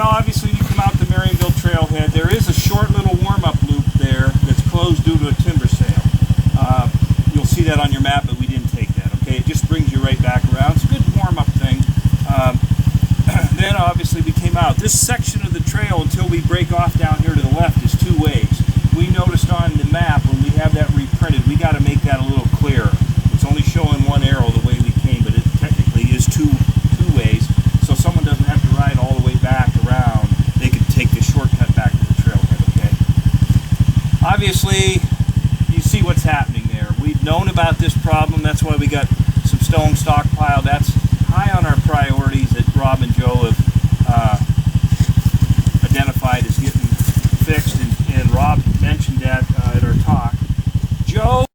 Well, obviously you come out the Marionville trailhead. There is a short little warm-up loop there that's closed due to a timber sale. You'll see that on your map, but we didn't take that, okay? It just brings you right back around. It's a good warm-up thing. Then obviously we came out. This section of the trail, until we break off down here to the left, is two ways. We noticed on the map when we have that reprinted, we got to make that a little clearer. It's only showing one arrow the way we came, but it technically is two ways. So someone doesn't have to ride all the way back around. They could take the shortcut back to the trailhead, okay? Obviously, you see what's happening there. We've known about this problem. That's why we got some stone stockpiled. That's high on our priorities that Rob and Joe have identified as getting fixed, and Rob mentioned that at our talk. Joe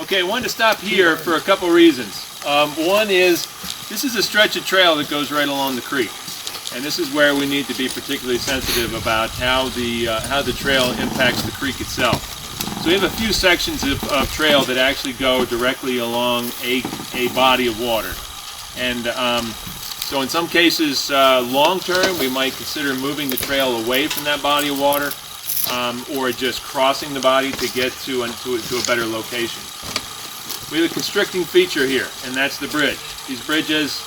Okay, I wanted to stop here for a couple reasons. One is, this is a stretch of trail that goes right along the creek. And this is where we need to be particularly sensitive about how the trail impacts the creek itself. So we have a few sections of trail that actually go directly along a body of water. And so in some cases, long term, we might consider moving the trail away from that body of water, or just crossing the body to get to a better location. We have a constricting feature here, and that's the bridge. These bridges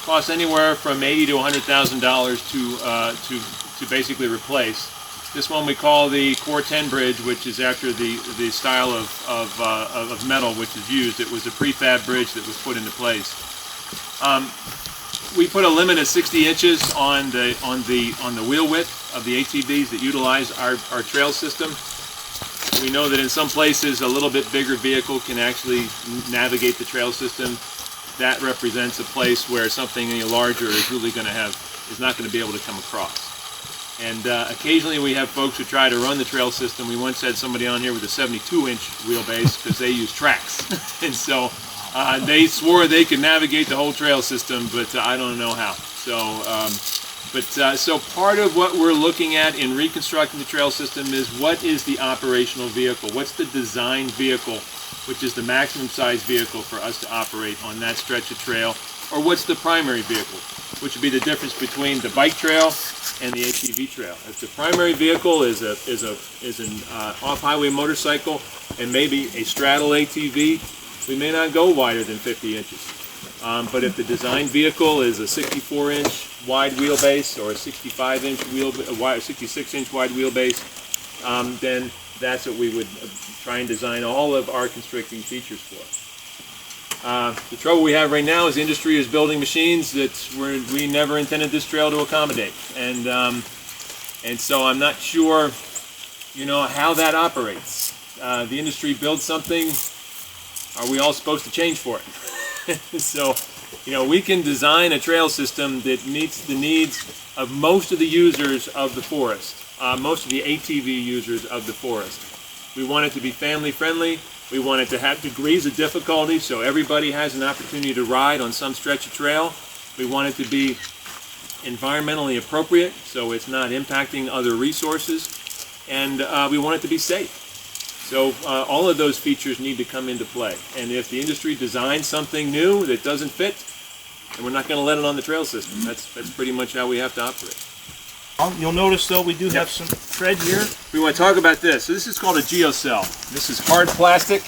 cost anywhere from $80,000 to $100,000 to basically replace. This one we call the Core 10 bridge, which is after the style of metal which is used. It was a prefab bridge that was put into place. We put a limit of 60 inches on the wheel width of the ATVs that utilize our trail system. We know that in some places a little bit bigger vehicle can actually navigate the trail system. That represents a place where something larger is really is not going to be able to come across. And occasionally we have folks who try to run the trail system. We once had somebody on here with a 72-inch wheelbase because they use tracks. And so they swore they could navigate the whole trail system, but I don't know how. So part of what we're looking at in reconstructing the trail system is, what is the operational vehicle? What's the design vehicle, which is the maximum size vehicle for us to operate on that stretch of trail? Or what's the primary vehicle, which would be the difference between the bike trail and the ATV trail? If the primary vehicle is an off-highway motorcycle and maybe a straddle ATV, we may not go wider than 50 inches. But if the design vehicle is a 64-inch wide wheelbase or a 65-inch 66-inch wide wheelbase, then that's what we would try and design all of our constricting features for. The trouble we have right now is the industry is building machines that we never intended this trail to accommodate, and so I'm not sure, how that operates. The industry builds something. Are we all supposed to change for it? So, we can design a trail system that meets the needs of most of the users of the forest, most of the ATV users of the forest. We want it to be family friendly. We want it to have degrees of difficulty so everybody has an opportunity to ride on some stretch of trail. We want it to be environmentally appropriate so it's not impacting other resources. And we want it to be safe. So all of those features need to come into play. And if the industry designs something new that doesn't fit, then we're not going to let it on the trail system. That's pretty much how we have to operate. You'll notice though we do have some tread here. We want to talk about this. So this is called a geocell. This is hard plastic.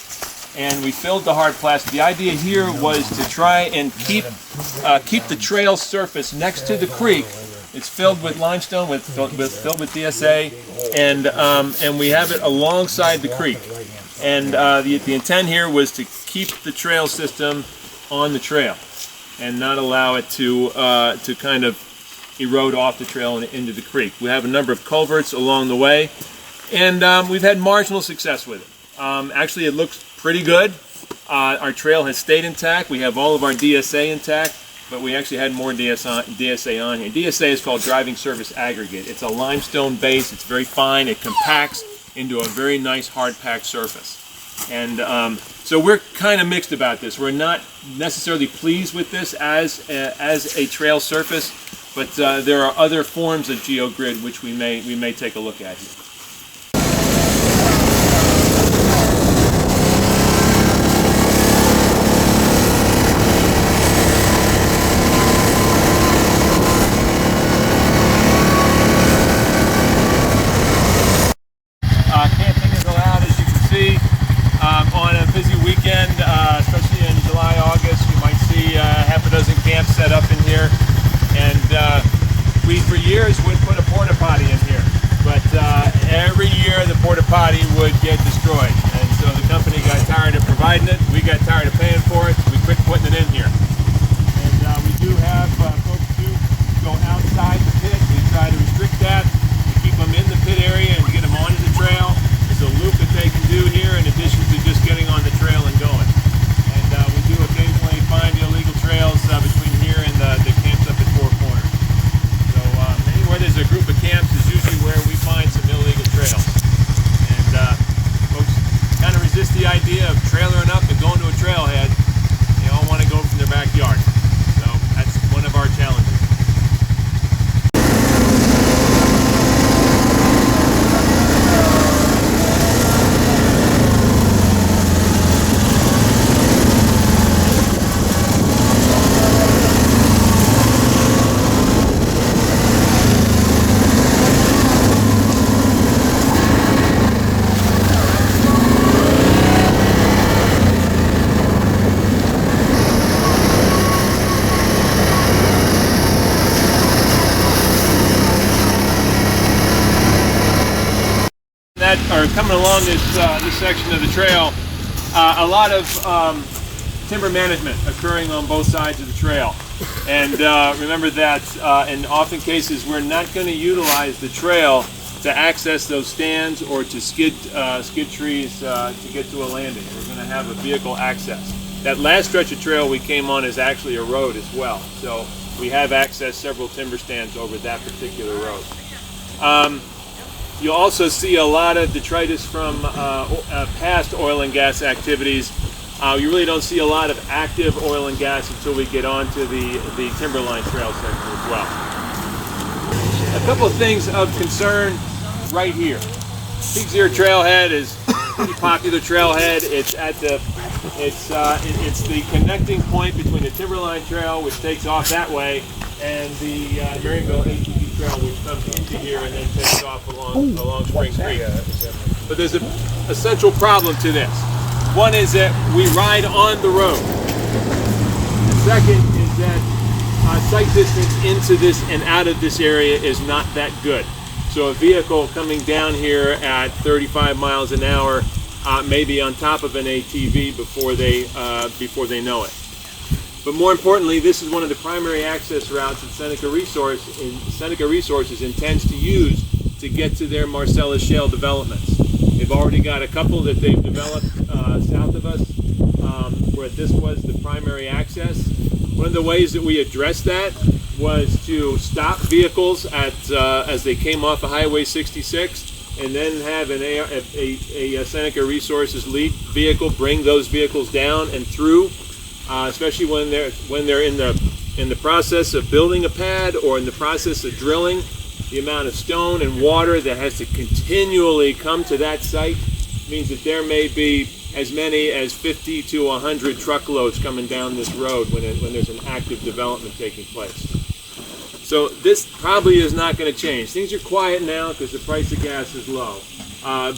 and we filled the hard plastic. The idea here was to try and keep the trail surface next to the creek. It's filled with limestone, filled with DSA, and we have it alongside the creek. And the intent here was to keep the trail system on the trail and not allow it to kind of erode off the trail and into the creek. We have a number of culverts along the way, and we've had marginal success with it. Actually, it looks pretty good. Our trail has stayed intact. We have all of our DSA intact, but we actually had more DSA on here. DSA is called Driving Surface Aggregate. It's a limestone base. It's very fine. It compacts into a very nice hard-packed surface. And so we're kind of mixed about this. We're not necessarily pleased with this as a trail surface, but there are other forms of geogrid which we may take a look at here. Camping is allowed, as you can see, on a busy weekend, especially in July, August. You might see half a dozen camps set up in here. And we, for years, would put a porta potty in here, but every year the porta potty would get destroyed, and so the company got tired of providing it. We got tired of paying for it. We quit putting it in here. And we do have folks who go outside the pit. We try to restrict that, to keep them in the pit area and get them onto the trail. There's a loop that they can do here in addition to just getting on the trail and going. And we do occasionally find illegal trails between here and the camps up at Four Corners. So anywhere there's a group of camps is usually where we find some illegal trails. And folks kind of resist the idea of trailering up and going to a trailhead. They all want to go from their backyard. So that's one of our challenges. Or coming along this section of the trail, a lot of timber management occurring on both sides of the trail. And remember that in often cases we're not going to utilize the trail to access those stands or to skid trees to get to a landing. We're going to have a vehicle access. That last stretch of trail we came on is actually a road as well. So we have accessed several timber stands over that particular road. You'll also see a lot of detritus from past oil and gas activities. You really don't see a lot of active oil and gas until we get onto the Timberline Trail section as well. A couple of things of concern right here. Peaks Ear Trailhead is a pretty popular trailhead. It's the connecting point between the Timberline Trail, which takes off that way, and the Marionville ATV Trail, which comes into here and then takes off along Spring Creek. But there's a central problem to this. One is that we ride on the road. The second is that sight distance into this and out of this area is not that good. So a vehicle coming down here at 35 miles an hour may be on top of an ATV before they know it. But more importantly, this is one of the primary access routes that Seneca Resources intends to use to get to their Marcellus Shale developments. They've already got a couple that they've developed south of us, where this was the primary access. One of the ways that we addressed that was to stop vehicles as they came off of Highway 66, and then have a Seneca Resources lead vehicle bring those vehicles down and through. Especially when they're in the process of building a pad or in the process of drilling. The amount of stone and water that has to continually come to that site means that there may be as many as 50 to 100 truckloads coming down this road when there's an active development taking place. So this probably is not going to change. Things are quiet now because the price of gas is low,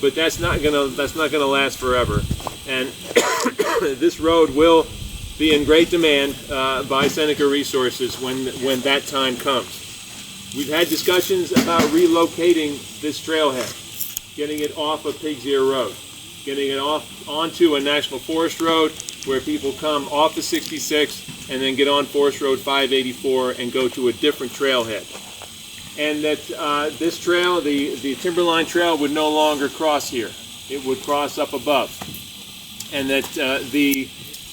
but that's not going to last forever. And this road will be in great demand by Seneca Resources when that time comes. We've had discussions about relocating this trailhead, getting it off of Pig's Ear Road, getting it off onto a National Forest Road where people come off the 66 and then get on Forest Road 584 and go to a different trailhead. And that this trail, the Timberline Trail, would no longer cross here. It would cross up above. And that the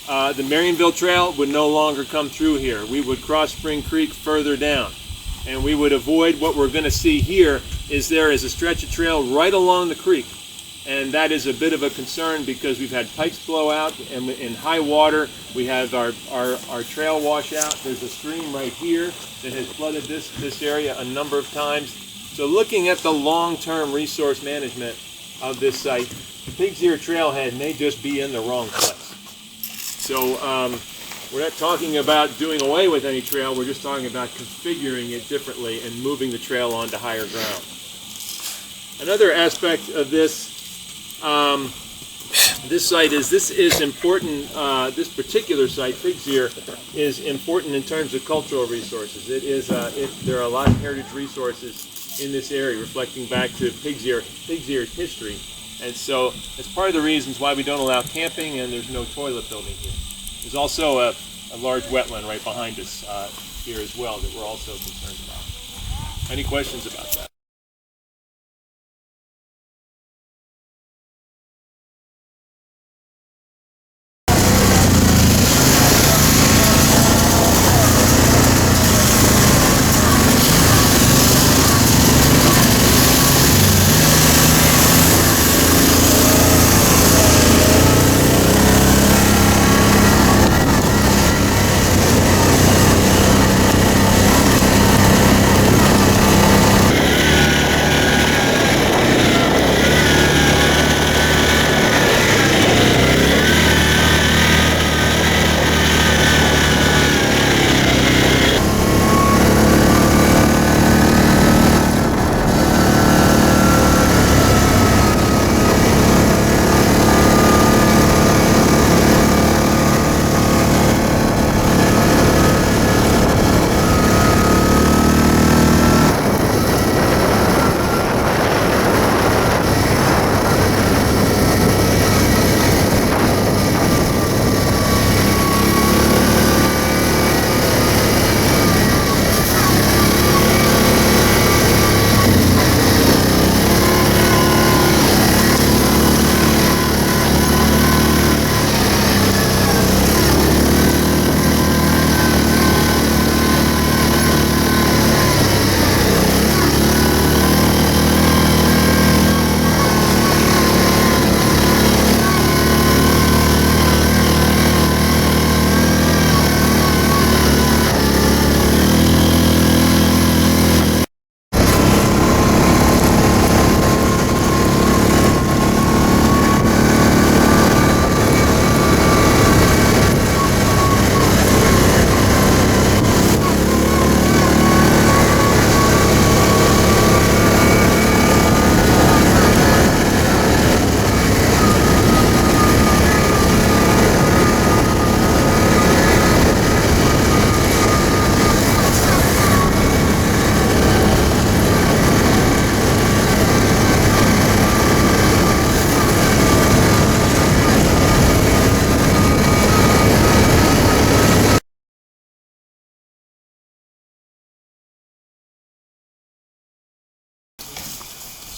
Marionville Trail would no longer come through here. We would cross Spring Creek further down. And we would avoid what we're going to see here is there is a stretch of trail right along the creek. And that is a bit of a concern because we've had pipes blow out, and in high water we have our trail wash out. There's a stream right here that has flooded this area a number of times. So looking at the long-term resource management of this site, the Pig's Ear Trailhead may just be in the wrong place. So we're not talking about doing away with any trail, we're just talking about configuring it differently and moving the trail onto higher ground. Another aspect of this site is important. This particular site, Pig's Ear, is important in terms of cultural resources. There are a lot of heritage resources in this area reflecting back to Pig's Ear's history. And so it's part of the reasons why we don't allow camping and there's no toilet building here. There's also a large wetland right behind us here as well that we're also concerned about. Any questions about that?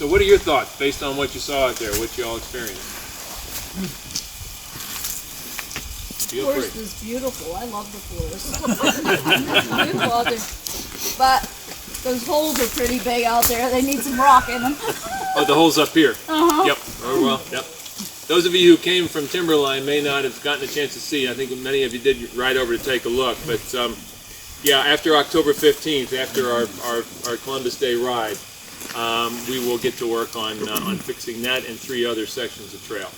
So what are your thoughts based on what you saw out there, what you all experienced? The forest is beautiful. I love the forest. It's beautiful out there. But those holes are pretty big out there. They need some rock in them. Oh, the holes up here? Uh-huh. Yep, very well, yep. Those of you who came from Timberline may not have gotten a chance to see. I think many of you did ride over to take a look. But yeah, after October 15th, after our Columbus Day ride, we will get to work on fixing that and 3 other sections of trail.